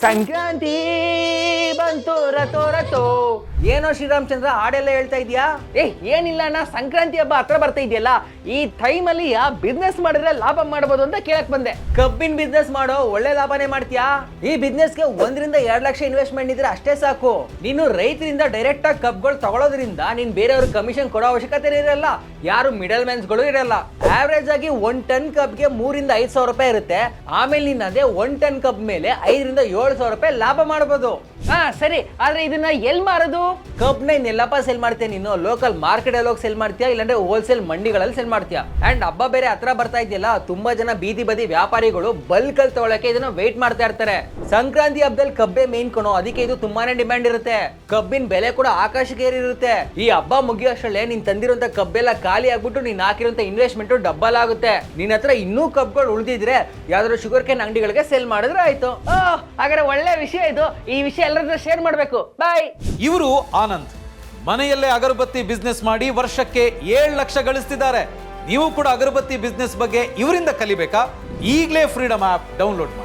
ಸಂಕ್ರಾಂತಿ ಬಂತು ರಥೋ ರಥೋ. ಏನೋ ಶ್ರೀರಾಮಚಂದ್ರ ಹಾಡೆಲ್ಲ ಹೇಳ್ತಾ ಇದೀಯಾ? ಏನಿಲ್ಲ ಅಣ್ಣ, ಸಂಕ್ರಾಂತಿ ಹಬ್ಬ ಹತ್ರ ಬರ್ತಾ ಇದೆಯಲ್ಲ, ಈ ಟೈಮಲ್ಲಿ ಬಿಸ್ನೆಸ್ ಮಾಡಿದ್ರೆ ಲಾಭ ಮಾಡಬಹುದು ಅಂತ ಕೇಳಕ್ ಬಂದೆ. ಕಬ್ಬಿನ ಬಿಸ್ನೆಸ್ ಮಾಡೋ, ಒಳ್ಳೆ ಲಾಭನೇ ಮಾಡ್ತೀಯಾ? ಈ ಬಿಸ್ನೆಸ್ಗೆ 1 ರಿಂದ 2 ಲಕ್ಷ ಇನ್ವೆಸ್ಟ್ಮೆಂಟ್ ಇದ್ರೆ ಅಷ್ಟೇ ಸಾಕು. ನೀನು ರೈತರಿಂದ ಡೈರೆಕ್ಟ್ ಆಗಿ ಕಬ್ಗಳು ತಗೊಳ್ಳೋದ್ರಿಂದ ನೀನ್ ಬೇರೆಯವ್ರ ಕಮಿಷನ್ ಕೊಡೋ ಅವಶ್ಯಕತೆ ಇರಲ್ಲ, ಯಾರು ಮಿಡಲ್ ಮ್ಯಾನ್ಸ್ ಗಳು ಇರಲ್ಲ. ಆವರೇಜ್ ಆಗಿ 1 ಟನ್ ಕಬ್ಗೆ 3 ರಿಂದ 5 ಸಾವಿರ ರೂಪಾಯಿ ಇರುತ್ತೆ. ಆಮೇಲೆ ನೀನ್ ಅದೇ 1 ಟನ್ ಕಬ್ ಮೇಲೆ 5 ರಿಂದ 7 ಸಾವಿರ ರೂಪಾಯಿ ಲಾಭ ಮಾಡಬಹುದು. ಸರಿ, ಆದ್ರೆ ಇದನ್ನ ಎಲ್ ಮಾರೋದು? ಕಬ್ನ ಇನ್ನೆಲ್ಲಪ್ಪ ಸೆಲ್ ಮಾಡ್ತೀಯ ನೀನು? ಲೋಕಲ್ ಮಾರ್ಕೆಟ್ ಅಲ್ಲಿ ಹೋಗಿ ಸೆಲ್ ಮಾಡ್ತೀಯಾ, ಇಲ್ಲಾಂದ್ರೆ ಹೋಲ್ಸೇಲ್ ಮಂಡಿಗಳಲ್ಲಿ ಸೆಲ್ ಮಾಡ್ತೀಯಾ? ಅಂಡ್ ಹಬ್ಬ ಬೇರೆ ಹತ್ರ ಬರ್ತಾ ಇದೆಯಲ್ಲ, ತುಂಬಾ ಜನ ಬೀದಿ ಬದಿ ವ್ಯಾಪಾರಿಗಳು ಬಲ್ಕ್ ಅಲ್ಲಿ ತಗೊಳಕ್ಕೆ ಇದನ್ನ ವೇಟ್ ಮಾಡ್ತಾ ಇರ್ತಾರೆ. ಸಂಕ್ರಾಂತಿ ಹಬ್ಬದಲ್ಲಿ ಕಬ್ಬೆ ಮೇನ್ ಕಣೋ, ಅದಕ್ಕೆ ಇದು ತುಂಬಾನೇ ಡಿಮ್ಯಾಂಡ್ ಇರುತ್ತೆ. ಕಬ್ಬಿನ ಬೆಲೆ ಕೂಡ ಆಕಾಶಕ್ಕೆ ಏರಿರುತ್ತೆ. ಈ ಹಬ್ಬ ಮುಗಿಯೋಷ್ಟರಲ್ಲೇ ನೀನ್ ತಂದಿರುವಂತ ಕಬ್ಬೆಲ್ಲ ಖಾಲಿ ಆಗ್ಬಿಟ್ಟು ನೀನ್ ಹಾಕಿರುವಂತ ಇನ್ವೆಸ್ಟ್ಮೆಂಟ್ ಡಬ್ಬಲ್ ಆಗುತ್ತೆ. ನಿನ್ ಹತ್ರ ಇನ್ನೂ ಕಬ್ಗಳು ಉಳಿದಿದ್ರೆ ಯಾವ್ದಾದ್ರು ಶುಗರ್ ಕೇನ್ ಅಂಗಡಿಗಳಿಗೆ ಸೆಲ್ ಮಾಡಿದ್ರೆ ಆಯ್ತು. ಹಾಗಾದ್ರೆ ಒಳ್ಳೆ ವಿಷಯ ಇದು. ಈ ವಿಷಯ ಎಲ್ಲರ ಶೇರ್ ಮಾಡ್ಬೇಕು. ಬಾಯ್. ಇವರು ಆನಂದ್ ಮನೆಯಲ್ಲೇ ಅಗರಬತ್ತಿ ಬಿಸ್ನೆಸ್ ಮಾಡಿ ವರ್ಷಕ್ಕೆ 7 ಲಕ್ಷ ಗಳಿಸ್ತಿದ್ದಾರೆ. ನೀವು ಕೂಡ ಅಗರಬತ್ತಿ ಬಿಸ್ನೆಸ್ ಬಗ್ಗೆ ಇವರಿಂದ ಕಲಿಬೇಕಾ? ಈಗಲೇ ಫ್ರೀಡಮ್ ಆಪ್ ಡೌನ್ಲೋಡ್ ಮಾಡಿ.